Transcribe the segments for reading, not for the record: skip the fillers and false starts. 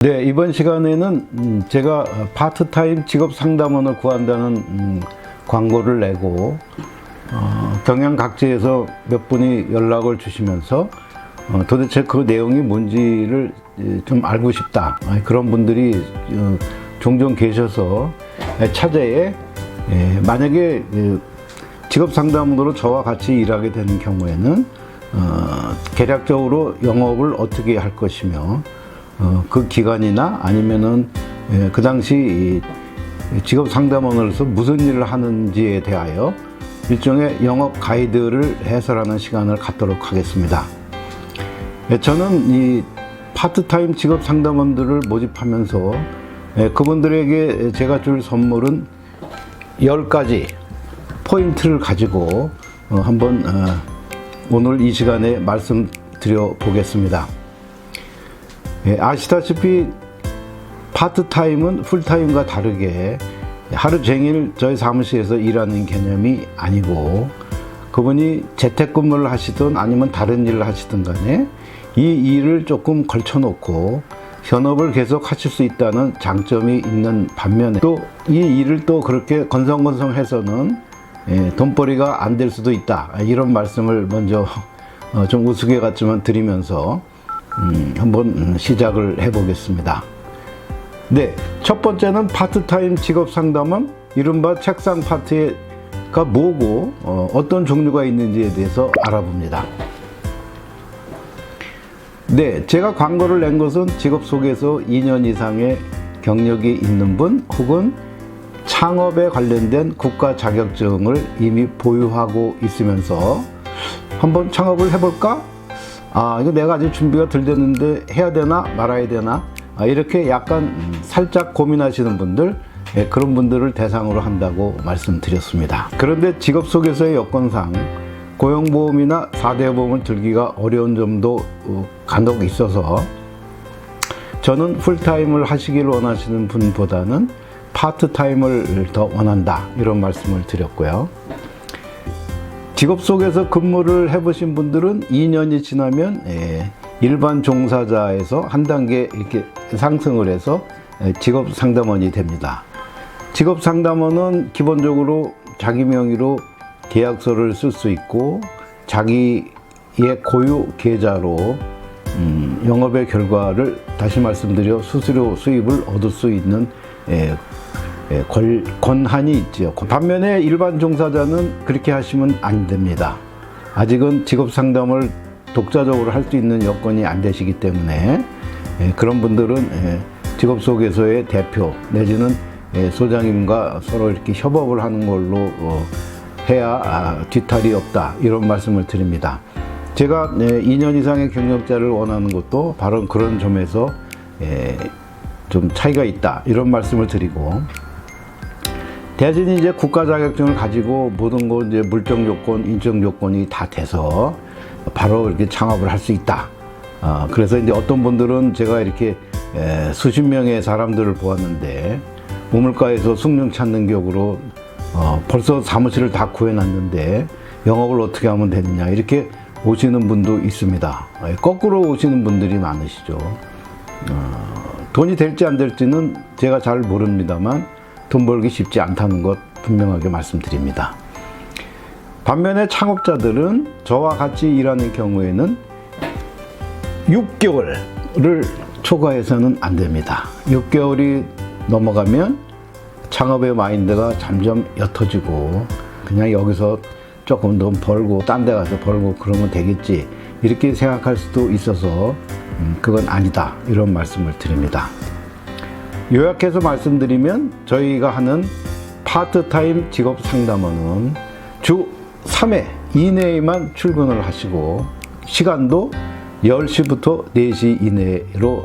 네, 이번 시간에는 제가 파트타임 직업 상담원을 구한다는 광고를 내고 경양 각지에서 몇 분이 연락을 주시면서 도대체 그 내용이 뭔지를 좀 알고 싶다, 그런 분들이 종종 계셔서 차제에 만약에 직업 상담원으로 저와 같이 일하게 되는 경우에는 계략적으로 영업을 어떻게 할 것이며 그 기간이나 아니면은 그 당시 직업 상담원으로서 무슨 일을 하는지에 대하여 일종의 영업 가이드를 해설하는 시간을 갖도록 하겠습니다. 저는 이 파트타임 직업 상담원들을 모집하면서 그분들에게 제가 줄 선물은 10가지 포인트를 가지고 한번 오늘 이 시간에 말씀드려 보겠습니다. 아시다시피 파트타임은 풀타임과 다르게 하루 종일 저희 사무실에서 일하는 개념이 아니고, 그분이 재택근무를 하시든 아니면 다른 일을 하시든 간에 이 일을 조금 걸쳐놓고 현업을 계속 하실 수 있다는 장점이 있는 반면에, 또 이 일을 또 그렇게 건성건성해서는 돈벌이가 안 될 수도 있다, 이런 말씀을 먼저 좀 우스개 같지만 드리면서 한번 시작을 해 보겠습니다. 네, 첫 번째는 파트타임 직업 상담은 이른바 책상 파트가 뭐고 어떤 종류가 있는지에 대해서 알아봅니다. 네, 제가 광고를 낸 것은 직업 속에서 2년 이상의 경력이 있는 분, 혹은 창업에 관련된 국가 자격증을 이미 보유하고 있으면서 한번 창업을 해볼까? 이거 내가 아직 준비가 덜 됐는데 해야 되나 말아야 되나, 이렇게 약간 살짝 고민하시는 분들, 그런 분들을 대상으로 한다고 말씀드렸습니다. 그런데 직업 속에서의 여건상 고용보험이나 4대 보험을 들기가 어려운 점도 간혹 있어서 저는 풀타임을 하시길 원하시는 분보다는 파트타임을 더 원한다, 이런 말씀을 드렸고요. 직업 속에서 근무를 해보신 분들은 2년이 지나면 일반 종사자에서 한 단계 이렇게 상승을 해서 직업 상담원이 됩니다. 직업 상담원은 기본적으로 자기 명의로 계약서를 쓸 수 있고, 자기의 고유 계좌로 영업의 결과를, 다시 말씀드려 수수료 수입을 얻을 수 있는 권한이 있죠. 반면에 일반 종사자는 그렇게 하시면 안 됩니다. 아직은 직업 상담을 독자적으로 할 수 있는 여건이 안 되시기 때문에 그런 분들은 직업 속에서의 대표 내지는 소장님과 서로 이렇게 협업을 하는 걸로 해야 뒤탈이 없다, 이런 말씀을 드립니다. 제가 2년 이상의 경력자를 원하는 것도 바로 그런 점에서 좀 차이가 있다, 이런 말씀을 드리고, 대신 이제 국가 자격증을 가지고 모든 거 이제 물적 요건, 인적 요건이 다 돼서 바로 이렇게 창업을 할 수 있다. 그래서 이제 어떤 분들은 제가 이렇게 수십 명의 사람들을 보았는데, 우물가에서 숭늉 찾는 격으로 벌써 사무실을 다 구해놨는데 영업을 어떻게 하면 되느냐, 이렇게 오시는 분도 있습니다. 거꾸로 오시는 분들이 많으시죠. 돈이 될지 안 될지는 제가 잘 모릅니다만 돈 벌기 쉽지 않다는 것 분명하게 말씀드립니다. 반면에 창업자들은 저와 같이 일하는 경우에는 6개월을 초과해서는 안 됩니다. 6개월이 넘어가면 창업의 마인드가 점점 옅어지고, 그냥 여기서 조금 더 벌고 딴 데 가서 벌고 그러면 되겠지, 이렇게 생각할 수도 있어서 그건 아니다, 이런 말씀을 드립니다. 요약해서 말씀드리면 저희가 하는 파트타임 직업 상담원은 주 3회 이내에만 출근을 하시고, 시간도 10시부터 4시 이내로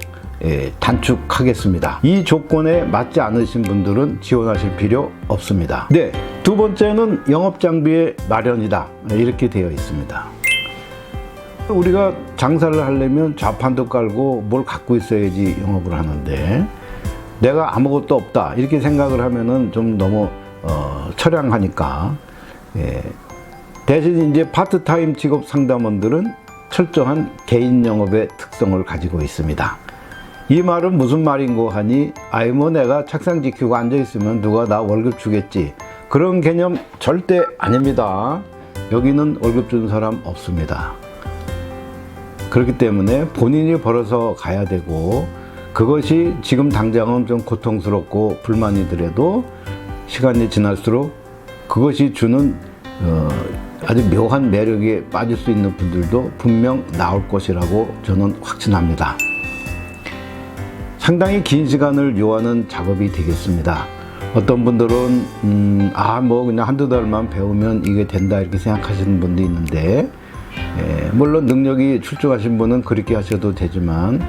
단축하겠습니다. 이 조건에 맞지 않으신 분들은 지원하실 필요 없습니다. 네, 두 번째는 영업장비의 마련이다, 이렇게 되어 있습니다. 우리가 장사를 하려면 좌판도 깔고 뭘 갖고 있어야지 영업을 하는데, 내가 아무것도 없다, 이렇게 생각을 하면은 좀 너무 처량하니까, 대신 이제 파트타임 직업 상담원들은 철저한 개인 영업의 특성을 가지고 있습니다. 이 말은 무슨 말인고 하니, 아이 뭐 내가 책상 지키고 앉아 있으면 누가 나 월급 주겠지, 그런 개념 절대 아닙니다. 여기는 월급 주는 사람 없습니다. 그렇기 때문에 본인이 벌어서 가야 되고, 그것이 지금 당장은 좀 고통스럽고 불만이더라도 시간이 지날수록 그것이 주는 아주 묘한 매력에 빠질 수 있는 분들도 분명 나올 것이라고 저는 확신합니다. 상당히 긴 시간을 요하는 작업이 되겠습니다. 어떤 분들은 뭐 그냥 한두 달만 배우면 이게 된다 이렇게 생각하시는 분도 있는데, 물론 능력이 출중하신 분은 그렇게 하셔도 되지만,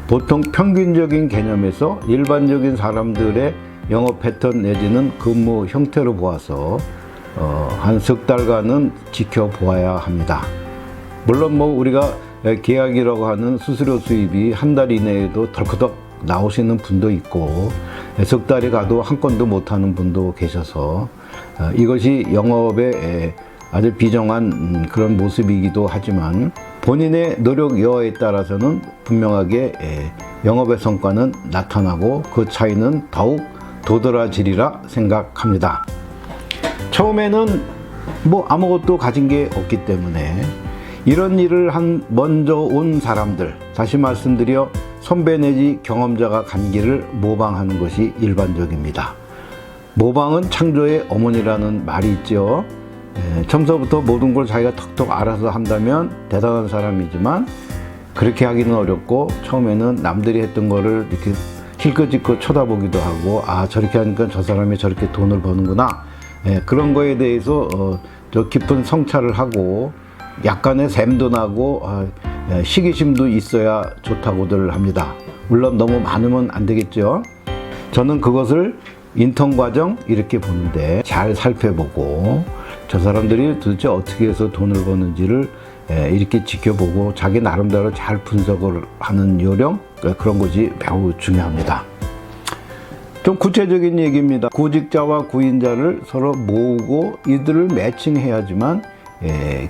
보통 평균적인 개념에서 일반적인 사람들의 영업 패턴 내지는 근무 형태로 보아서 한 석 달간은 지켜보아야 합니다. 물론 뭐 우리가 계약이라고 하는 수수료 수입이 한 달 이내에도 덜커덕 나오시는 분도 있고, 석 달이 가도 한 건도 못하는 분도 계셔서 이것이 영업의 아주 비정한 그런 모습이기도 하지만, 본인의 노력 여하에 따라서는 분명하게 영업의 성과는 나타나고 그 차이는 더욱 도드라지리라 생각합니다. 처음에는 뭐 아무것도 가진 게 없기 때문에 이런 일을 먼저 온 사람들, 다시 말씀드려 선배 내지 경험자가 간 길을 모방하는 것이 일반적입니다. 모방은 창조의 어머니라는 말이 있죠. 처음서부터 모든 걸 자기가 턱턱 알아서 한다면 대단한 사람이지만, 그렇게 하기는 어렵고 처음에는 남들이 했던 거를 이렇게 힐끗힐끗 쳐다보기도 하고, 아 저렇게 하니까 저 사람이 저렇게 돈을 버는구나, 그런 거에 대해서 저 깊은 성찰을 하고 약간의 샘도 나고 시기심도 있어야 좋다고들 합니다. 물론 너무 많으면 안 되겠죠. 저는 그것을 인턴 과정 이렇게 보는데, 잘 살펴보고 저 사람들이 도대체 어떻게 해서 돈을 버는지를 이렇게 지켜보고 자기 나름대로 잘 분석을 하는 요령, 그런 것이 매우 중요합니다. 좀 구체적인 얘기입니다. 구직자와 구인자를 서로 모으고 이들을 매칭해야지만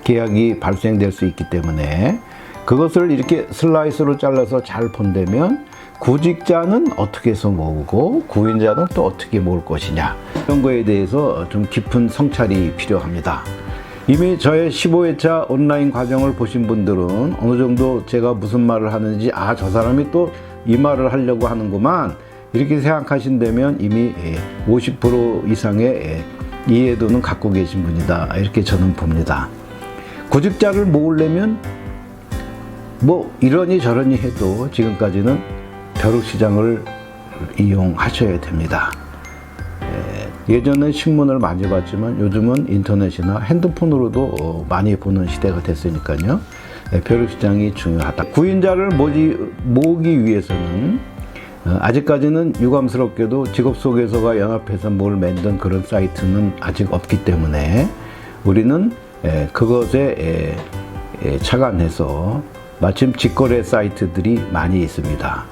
계약이 발생될 수 있기 때문에, 그것을 이렇게 슬라이스로 잘라서 잘 본다면 구직자는 어떻게 해서 모으고 구인자는 또 어떻게 모을 것이냐, 이런 거에 대해서 좀 깊은 성찰이 필요합니다. 이미 저의 15회차 온라인 과정을 보신 분들은 어느 정도 제가 무슨 말을 하는지, 저 사람이 또 이 말을 하려고 하는구만, 이렇게 생각하신다면 이미 50% 이상의 이해도는 갖고 계신 분이다, 이렇게 저는 봅니다. 구직자를 모으려면 뭐 이러니 저러니 해도 지금까지는 벼룩시장을 이용하셔야 됩니다. 예전에 신문을 많이 봤지만 요즘은 인터넷이나 핸드폰으로도 많이 보는 시대가 됐으니까요. 벼룩시장이 중요하다. 구인자를 모으기 위해서는 아직까지는 유감스럽게도 직업소개서가 연합해서 뭘 만든 그런 사이트는 아직 없기 때문에, 우리는 그것에 착안해서 마침 직거래 사이트들이 많이 있습니다.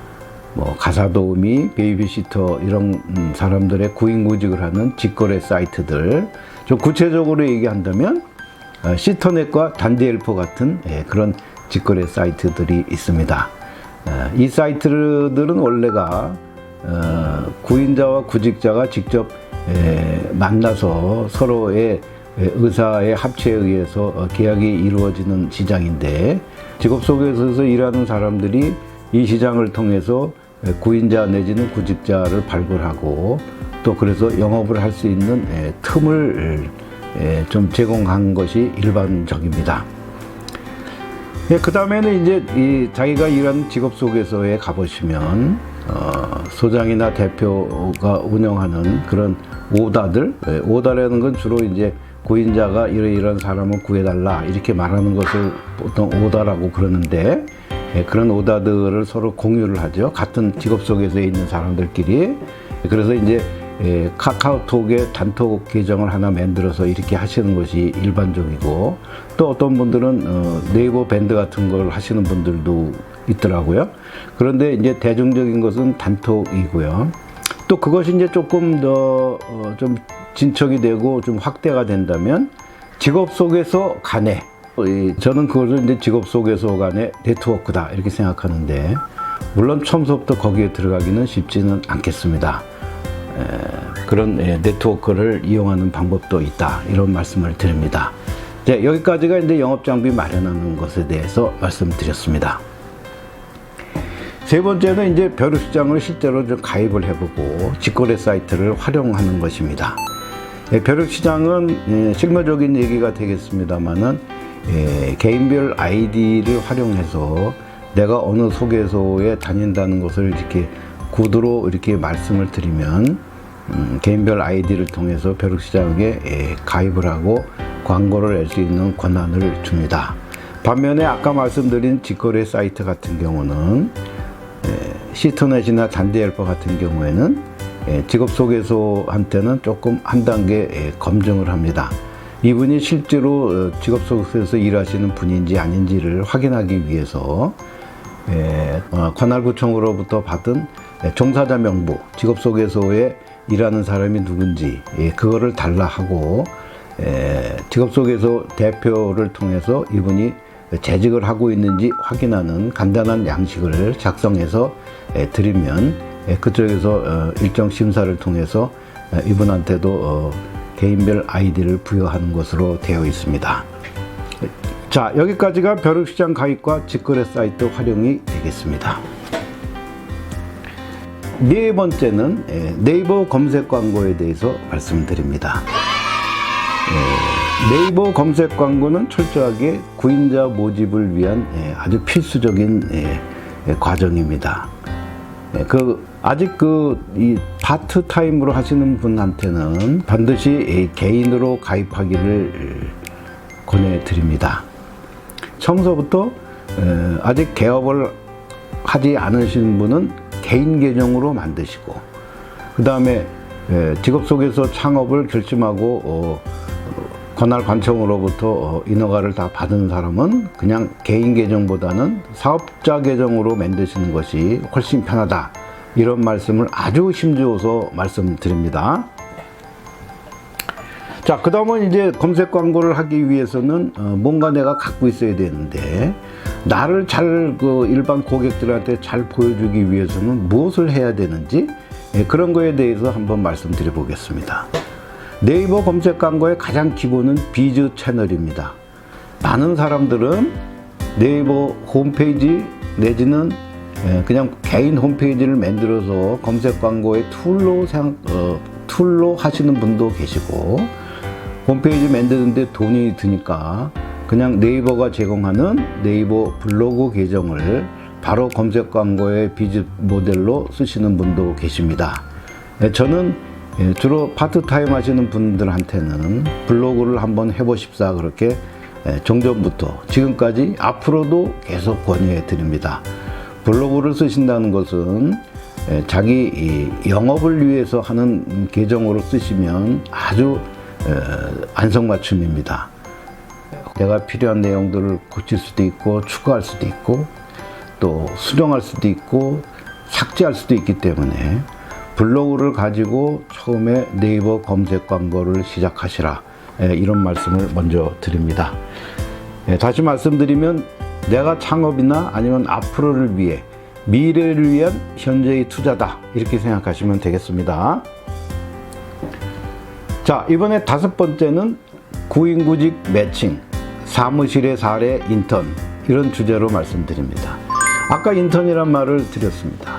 뭐 가사도우미, 베이비시터 이런 사람들의 구인구직을 하는 직거래 사이트들, 좀 구체적으로 얘기한다면 시터넷과 단디헬퍼 같은 그런 직거래 사이트들이 있습니다. 이 사이트들은 원래가 구인자와 구직자가 직접 만나서 서로의 의사의 합치에 의해서 계약이 이루어지는 시장인데, 직업소개서에서 일하는 사람들이 이 시장을 통해서 구인자 내지는 구직자를 발굴하고, 또 그래서 영업을 할 수 있는 틈을 좀 제공한 것이 일반적입니다. 그 다음에는 이제 자기가 일하는 직업소개서에 가보시면 소장이나 대표가 운영하는 그런 오다들, 오다라는 건 주로 이제 구인자가 이런 사람을 구해달라 이렇게 말하는 것을 보통 오다라고 그러는데, 그런 오다들을 서로 공유를 하죠. 같은 직업소개서에 있는 사람들끼리. 그래서 이제 카카오톡에 단톡 계정을 하나 만들어서 이렇게 하시는 것이 일반적이고, 또 어떤 분들은 네이버 밴드 같은 걸 하시는 분들도 있더라고요. 그런데 이제 대중적인 것은 단톡이고요. 또 그것이 이제 조금 더 좀 진척이 되고 좀 확대가 된다면 직업소개서 간에, 저는 그것을 이제 직업소개서 간의 네트워크다 이렇게 생각하는데, 물론 처음부터 거기에 들어가기는 쉽지는 않겠습니다. 그런 네트워크를 이용하는 방법도 있다, 이런 말씀을 드립니다. 네, 여기까지가 이제 영업장비 마련하는 것에 대해서 말씀드렸습니다. 세 번째는 이제 벼룩시장을 실제로 좀 가입을 해보고 직거래 사이트를 활용하는 것입니다. 벼룩시장은 실무적인 얘기가 되겠습니다만은 개인별 아이디를 활용해서 내가 어느 소개소에 다닌다는 것을 이렇게 구두로 이렇게 말씀을 드리면 개인별 아이디를 통해서 벼룩시장에 가입을 하고 광고를 낼 수 있는 권한을 줍니다. 반면에 아까 말씀드린 직거래 사이트 같은 경우는 시터넷이나 단디헬퍼 같은 경우에는 직업소개소한테는 조금 한 단계 검증을 합니다. 이분이 실제로 직업소개소에서 일하시는 분인지 아닌지를 확인하기 위해서 관할구청으로부터 받은 종사자 명부, 직업소개소에 일하는 사람이 누군지 그거를 달라 하고 직업소개소 대표를 통해서 이분이 재직을 하고 있는지 확인하는 간단한 양식을 작성해서 드리면 그쪽에서 일정 심사를 통해서 이분한테도 개인별 아이디를 부여하는 것으로 되어 있습니다. 자, 여기까지가 벼룩시장 가입과 직거래 사이트 활용이 되겠습니다. 네 번째는 네이버 검색 광고에 대해서 말씀드립니다. 네이버 검색 광고는 철저하게 구인자 모집을 위한 아주 필수적인 과정입니다. 아직 이 파트타임으로 하시는 분한테는 반드시 개인으로 가입하기를 권해드립니다. 처음서부터 아직 개업을 하지 않으신 분은 개인 계정으로 만드시고, 그 다음에 직업소개소 창업을 결심하고 관할관청으로부터 인허가를 다 받은 사람은 그냥 개인 계정보다는 사업자 계정으로 만드시는 것이 훨씬 편하다, 이런 말씀을 아주 힘주어서 말씀드립니다. 자, 그 다음은 이제 검색 광고를 하기 위해서는 뭔가 내가 갖고 있어야 되는데, 나를 잘 일반 고객들한테 잘 보여주기 위해서는 무엇을 해야 되는지, 그런 거에 대해서 한번 말씀드려 보겠습니다. 네이버 검색 광고의 가장 기본은 비즈 채널입니다. 많은 사람들은 네이버 홈페이지 내지는 그냥 개인 홈페이지를 만들어서 검색 광고의 툴로 하시는 분도 계시고, 홈페이지 만드는데 돈이 드니까 그냥 네이버가 제공하는 네이버 블로그 계정을 바로 검색 광고의 비즈 모델로 쓰시는 분도 계십니다. 저는 주로 파트타임 하시는 분들한테는 블로그를 한번 해보십사, 그렇게 종전부터 지금까지 앞으로도 계속 권유해 드립니다. 블로그를 쓰신다는 것은 자기 영업을 위해서 하는 계정으로 쓰시면 아주 안성맞춤입니다. 내가 필요한 내용들을 고칠 수도 있고 추가할 수도 있고 또 수정할 수도 있고 삭제할 수도 있기 때문에 블로그를 가지고 처음에 네이버 검색 광고를 시작하시라, 이런 말씀을 먼저 드립니다. 다시 말씀드리면 내가 창업이나 아니면 앞으로를 위해, 미래를 위한 현재의 투자다, 이렇게 생각하시면 되겠습니다. 자, 이번에 다섯 번째는 구인구직 매칭, 사무실의 사례 인턴, 이런 주제로 말씀드립니다. 아까 인턴이란 말을 드렸습니다.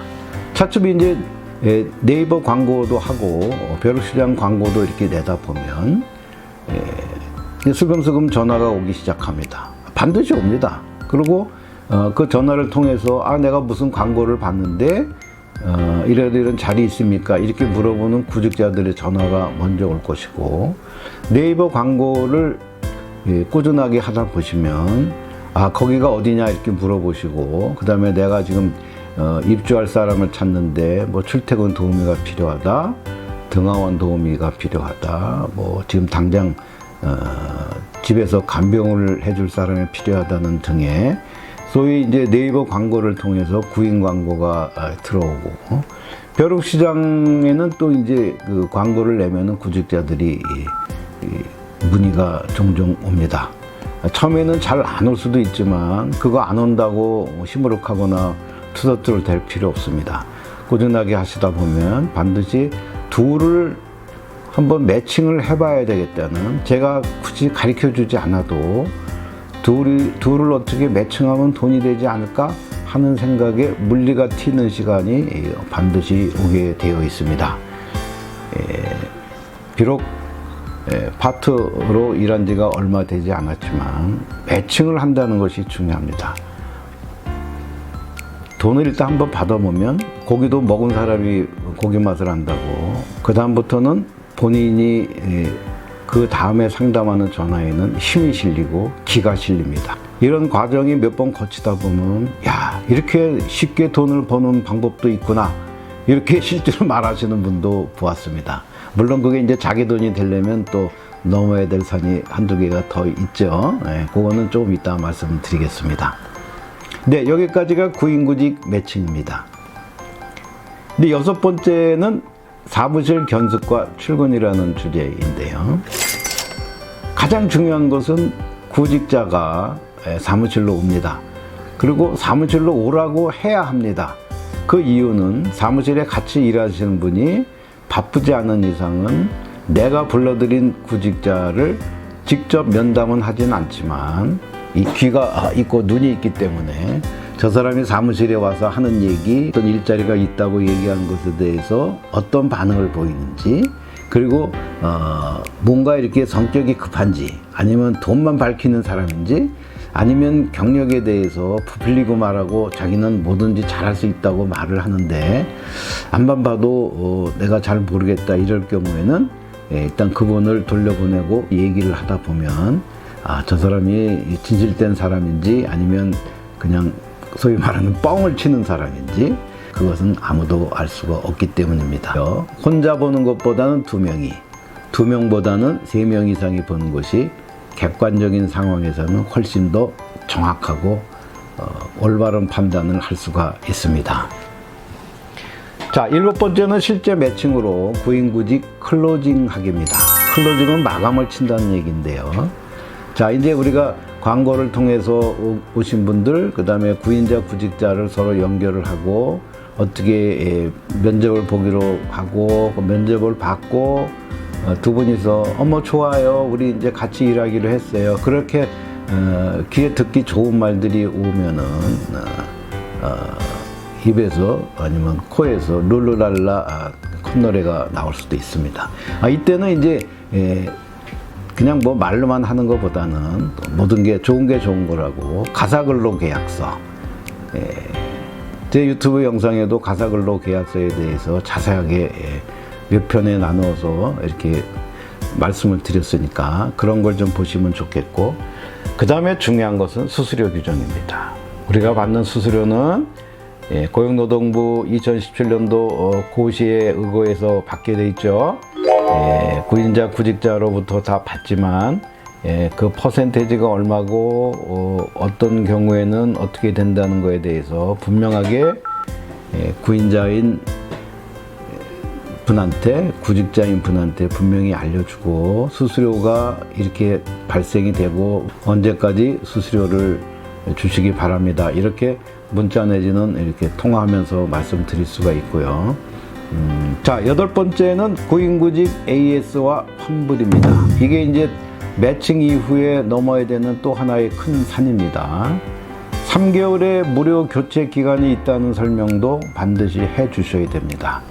차츰 이제 네이버 광고도 하고 벼룩시장 광고도 이렇게 내다 보면 슬금슬금 전화가 오기 시작합니다. 반드시 옵니다. 그리고 그 전화를 통해서 내가 무슨 광고를 봤는데 이런 자리 있습니까? 이렇게 물어보는 구직자들의 전화가 먼저 올 것이고, 네이버 광고를 꾸준하게 하다 보시면 거기가 어디냐 이렇게 물어보시고, 그 다음에 내가 지금 입주할 사람을 찾는데 뭐 출퇴근 도우미가 필요하다, 등하원 도우미가 필요하다, 뭐 지금 당장 집에서 간병을 해줄 사람이 필요하다는 등의 소위 이제 네이버 광고를 통해서 구인 광고가 들어오고, 벼룩시장에는 또 이제 그 광고를 내면은 구직자들이 문의가 종종 옵니다. 처음에는 잘 안 올 수도 있지만 그거 안 온다고 시무룩하거나 투더투를 될 필요 없습니다. 꾸준하게 하시다 보면 반드시 둘을 한번 매칭을 해봐야 되겠다는, 제가 굳이 가르쳐 주지 않아도 둘을 어떻게 매칭하면 돈이 되지 않을까 하는 생각에 물리가 튀는 시간이 반드시 오게 되어 있습니다. 비록 파트로 일한 지가 얼마 되지 않았지만 매칭을 한다는 것이 중요합니다. 돈을 일단 한번 받아보면 고기도 먹은 사람이 고기 맛을 안다고, 그 다음부터는 본인이 그 다음에 상담하는 전화에는 힘이 실리고 기가 실립니다. 이런 과정이 몇 번 거치다 보면 야, 이렇게 쉽게 돈을 버는 방법도 있구나, 이렇게 실제로 말하시는 분도 보았습니다. 물론 그게 이제 자기 돈이 되려면 또 넘어야 될 산이 한두 개가 더 있죠. 그거는 조금 이따 말씀드리겠습니다. 네, 여기까지가 구인구직 매칭입니다. 근데 여섯 번째는 사무실 견습과 출근이라는 주제인데요. 가장 중요한 것은 구직자가 사무실로 옵니다. 그리고 사무실로 오라고 해야 합니다. 그 이유는 사무실에 같이 일하시는 분이 바쁘지 않은 이상은 내가 불러들인 구직자를 직접 면담은 하진 않지만 이 귀가 있고 눈이 있기 때문에 저 사람이 사무실에 와서 하는 얘기, 어떤 일자리가 있다고 얘기한 것에 대해서 어떤 반응을 보이는지, 그리고 뭔가 이렇게 성격이 급한지, 아니면 돈만 밝히는 사람인지, 아니면 경력에 대해서 부풀리고 말하고 자기는 뭐든지 잘할 수 있다고 말을 하는데 안만 봐도 내가 잘 모르겠다, 이럴 경우에는 일단 그분을 돌려보내고 얘기를 하다 보면 저 사람이 진실된 사람인지 아니면 그냥 소위 말하는 뻥을 치는 사람인지 그것은 아무도 알 수가 없기 때문입니다. 혼자 보는 것보다는 두 명보다는 3명 이상이 보는 것이 객관적인 상황에서는 훨씬 더 정확하고 올바른 판단을 할 수가 있습니다. 자, 7번째는 실제 매칭으로 구인구직 클로징 하기입니다. 클로징은 마감을 친다는 얘기인데요. 자, 이제 우리가 광고를 통해서 오신 분들, 그 다음에 구인자 구직자를 서로 연결을 하고 어떻게 면접을 보기로 하고 그 면접을 받고 두 분이서 어머 좋아요, 우리 이제 같이 일하기로 했어요, 그렇게 귀에 듣기 좋은 말들이 오면은 입에서 아니면 코에서 룰루랄라 콧노래가 나올 수도 있습니다. 이때는 이제 그냥 뭐 말로만 하는 것보다는 모든 게 좋은 거라고 가사근로 계약서, 제 유튜브 영상에도 가사근로 계약서에 대해서 자세하게 몇 편에 나누어서 이렇게 말씀을 드렸으니까 그런 걸 좀 보시면 좋겠고, 그 다음에 중요한 것은 수수료 규정입니다. 우리가 받는 수수료는 고용노동부 2017년도 고시에 의거해서 받게 돼 있죠. 구인자 구직자로부터 다 받지만 그 퍼센테이지가 얼마고 어떤 경우에는 어떻게 된다는 거에 대해서 분명하게 구인자인 분한테, 구직자인 분한테 분명히 알려주고, 수수료가 이렇게 발생이 되고 언제까지 수수료를 주시기 바랍니다, 이렇게 문자 내지는 이렇게 통화하면서 말씀드릴 수가 있고요. 자, 8번째는 구인구직 AS와 환불입니다. 이게 이제 매칭 이후에 넘어야 되는 또 하나의 큰 산입니다. 3개월의 무료 교체 기간이 있다는 설명도 반드시 해 주셔야 됩니다.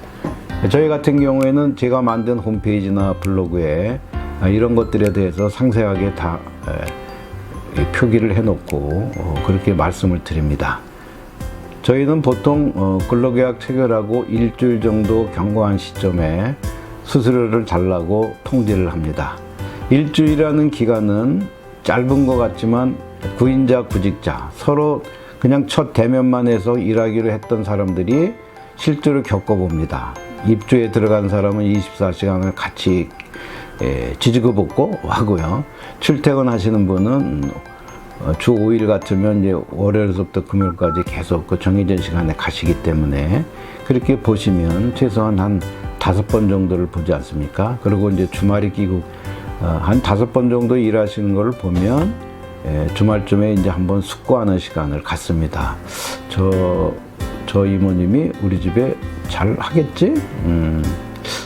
저희 같은 경우에는 제가 만든 홈페이지나 블로그에 이런 것들에 대해서 상세하게 다 표기를 해놓고 그렇게 말씀을 드립니다. 저희는 보통 근로계약 체결하고 일주일 정도 경과한 시점에 수수료를 달라고 통지를 합니다. 일주일이라는 기간은 짧은 것 같지만 구인자 구직자 서로 그냥 첫 대면만 해서 일하기로 했던 사람들이 실제로 겪어봅니다. 입주에 들어간 사람은 24시간을 같이 지지고 볶고 하고요. 출퇴근하시는 분은 주 5일 같으면 이제 월요일부터 금요일까지 계속 그 정해진 시간에 가시기 때문에 그렇게 보시면 최소한 한 5번 정도를 보지 않습니까? 그리고 이제 주말이 끼고 한 5번 정도 일하시는 걸 보면 주말쯤에 이제 한번 숙고하는 시간을 갖습니다. 저 이모님이 우리 집에 잘 하겠지?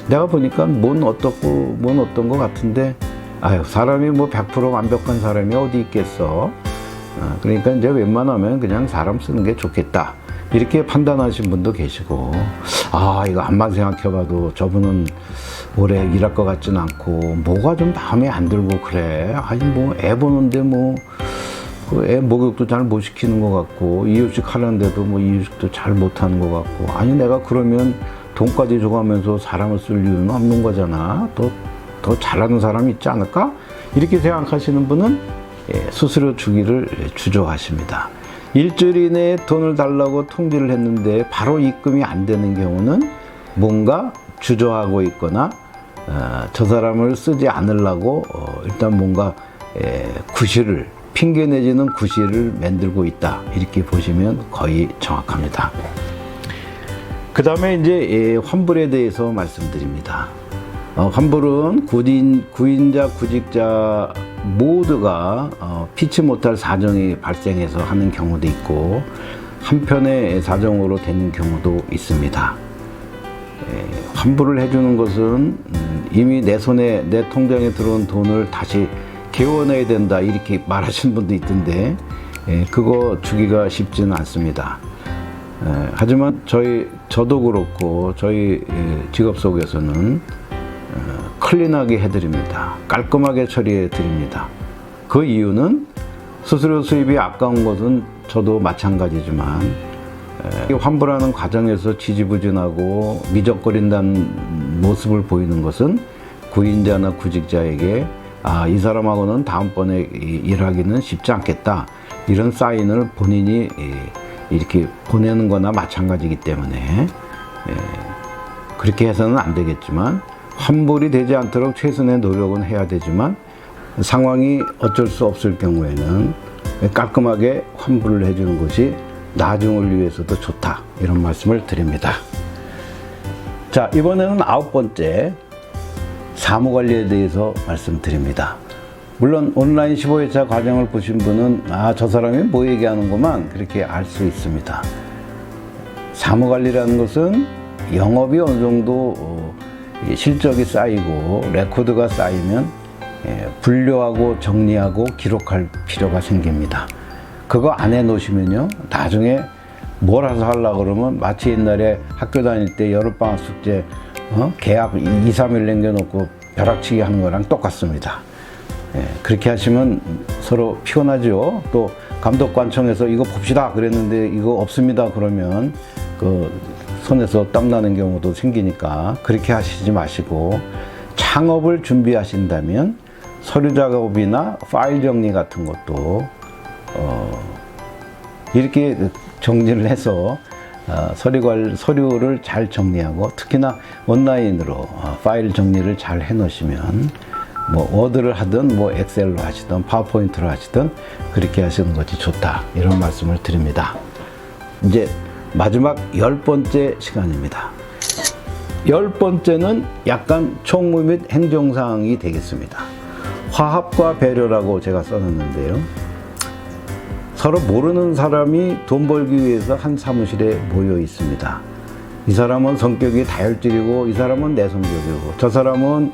내가 보니까 뭔 어떻고 뭔 어떤 것 같은데, 아유, 사람이 뭐 100% 완벽한 사람이 어디 있겠어. 그러니까 이제 웬만하면 그냥 사람 쓰는 게 좋겠다, 이렇게 판단하신 분도 계시고, 아, 이거 암만 생각해봐도 저분은 오래 일할 것 같진 않고 뭐가 좀 마음에 안 들고 그래. 아니 뭐 애 보는데 뭐 그 애 목욕도 잘 못 시키는 것 같고, 이유식 하는데도 뭐 이유식도 잘 못하는 것 같고, 아니 내가 그러면 돈까지 줘가면서 사람을 쓸 이유는 없는 거잖아. 더 잘하는 사람이 있지 않을까? 이렇게 생각하시는 분은 수수료 주기를 주저하십니다. 일주일 이내에 돈을 달라고 통지를 했는데 바로 입금이 안 되는 경우는 뭔가 주저하고 있거나, 저 사람을 쓰지 않으려고 일단 뭔가 구실을, 핑계 내지는 구실을 만들고 있다, 이렇게 보시면 거의 정확합니다. 그 다음에 이제 환불에 대해서 말씀드립니다. 환불은 구인자, 구직자 모두가 피치 못할 사정이 발생해서 하는 경우도 있고, 한편의 사정으로 되는 경우도 있습니다. 환불을 해주는 것은 이미 내 손에, 내 통장에 들어온 돈을 다시 개원해야 된다, 이렇게 말하시는 분도 있던데, 그거 주기가 쉽지는 않습니다. 하지만 저도 그렇고 저희 직업 속에서는 클린하게 해드립니다. 깔끔하게 처리해 드립니다. 그 이유는 수수료 수입이 아까운 것은 저도 마찬가지지만, 환불하는 과정에서 지지부진하고 미적거린다는 모습을 보이는 것은 구인자나 구직자에게, 아, 이 사람하고는 다음번에 일하기는 쉽지 않겠다, 이런 사인을 본인이 이렇게 보내는 거나 마찬가지이기 때문에 그렇게 해서는 안 되겠지만, 환불이 되지 않도록 최선의 노력은 해야 되지만, 상황이 어쩔 수 없을 경우에는 깔끔하게 환불을 해주는 것이 나중을 위해서도 좋다, 이런 말씀을 드립니다. 자, 이번에는 9번째, 사무관리에 대해서 말씀드립니다. 물론 온라인 15회차 과정을 보신 분은, 아, 저 사람이 뭐 얘기하는구만, 그렇게 알 수 있습니다. 사무관리라는 것은 영업이 어느 정도 실적이 쌓이고 레코드가 쌓이면 분류하고 정리하고 기록할 필요가 생깁니다. 그거 안 해놓으시면요, 나중에 몰아서 하려고 그러면 마치 옛날에 학교 다닐 때 여름방학 숙제 개학 2, 3일 남겨놓고 벼락치기 하는 거랑 똑같습니다. 그렇게 하시면 서로 피곤하죠. 또 감독관청에서 이거 봅시다 그랬는데 이거 없습니다 그러면 그 손에서 땀나는 경우도 생기니까 그렇게 하시지 마시고, 창업을 준비하신다면 서류 작업이나 파일 정리 같은 것도 이렇게 정리를 해서 서류를 잘 정리하고, 특히나 온라인으로 파일 정리를 잘 해 놓으시면 뭐 워드를 하든 뭐 엑셀로 하시든 파워포인트로 하시든 그렇게 하시는 것이 좋다, 이런 말씀을 드립니다. 이제 마지막 10번째 시간입니다. 10번째는 약간 총무 및 행정사항이 되겠습니다. 화합과 배려라고 제가 써놨는데요. 서로 모르는 사람이 돈 벌기 위해서 한 사무실에 모여 있습니다. 이 사람은 성격이 다혈질이고, 이 사람은 내성적이고, 저 사람은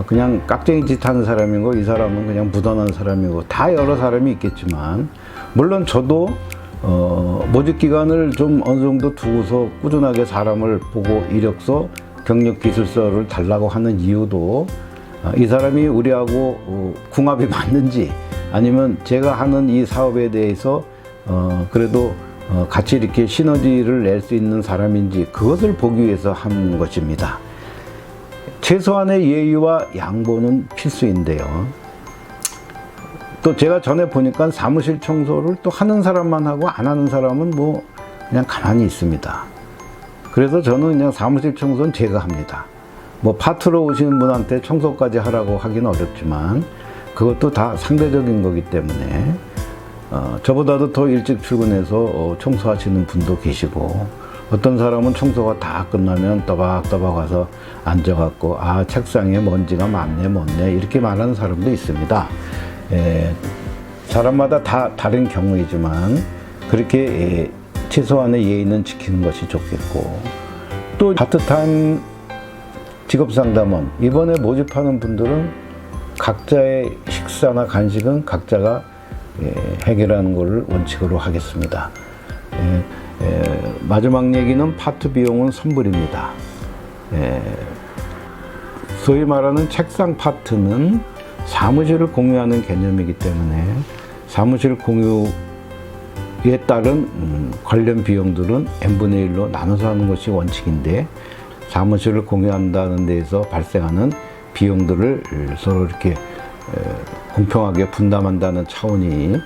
그냥 깍쟁이 짓 하는 사람이고, 이 사람은 그냥 무던한 사람이고, 다 여러 사람이 있겠지만, 물론 저도 모집 기간을 좀 어느 정도 두고서 꾸준하게 사람을 보고 이력서, 경력 기술서를 달라고 하는 이유도, 이 사람이 우리하고 궁합이 맞는지, 아니면 제가 하는 이 사업에 대해서 그래도 같이 이렇게 시너지를 낼 수 있는 사람인지, 그것을 보기 위해서 하는 것입니다. 최소한의 예의와 양보는 필수인데요. 또 제가 전에 보니까 사무실 청소를 또 하는 사람만 하고 안 하는 사람은 뭐 그냥 가만히 있습니다. 그래서 저는 그냥 사무실 청소는 제가 합니다. 뭐 파트로 오시는 분한테 청소까지 하라고 하기는 어렵지만, 그것도 다 상대적인 거기 때문에 저보다도 더 일찍 출근해서 청소하시는 분도 계시고, 어떤 사람은 청소가 다 끝나면 떠박떠박 와서 앉아갖고, 아, 책상에 먼지가 많네 못네 이렇게 말하는 사람도 있습니다. 사람마다 다 다른 경우이지만, 그렇게 최소한의 예의는 지키는 것이 좋겠고, 또 파트타임 직업상담원 이번에 모집하는 분들은 각자의 식사나 간식은 각자가 해결하는 것을 원칙으로 하겠습니다. 마지막 얘기는 파트 비용은 선불입니다. 소위 말하는 책상 파트는 사무실을 공유하는 개념이기 때문에 사무실 공유에 따른 관련 비용들은 n분의 1로 나눠서 하는 것이 원칙인데, 사무실을 공유한다는 데에서 발생하는 비용들을 서로 이렇게 공평하게 분담한다는 차원이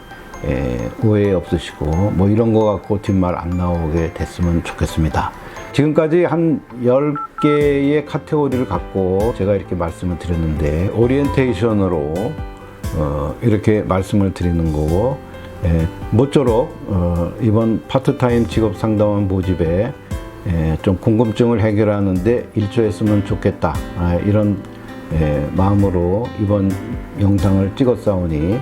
오해 없으시고, 뭐 이런 거 갖고 뒷말 안 나오게 됐으면 좋겠습니다. 지금까지 한 10개의 카테고리를 갖고 제가 이렇게 말씀을 드렸는데, 오리엔테이션으로 이렇게 말씀을 드리는 거고, 모쪼록 이번 파트타임 직업상담원 모집에 좀 궁금증을 해결하는데 일조했으면 좋겠다, 이런 마음으로 이번 영상을 찍었사오니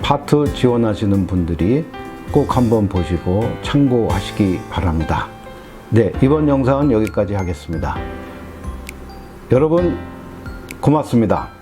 파트 지원하시는 분들이 꼭 한번 보시고 참고하시기 바랍니다. 네, 이번 영상은 여기까지 하겠습니다. 여러분 고맙습니다.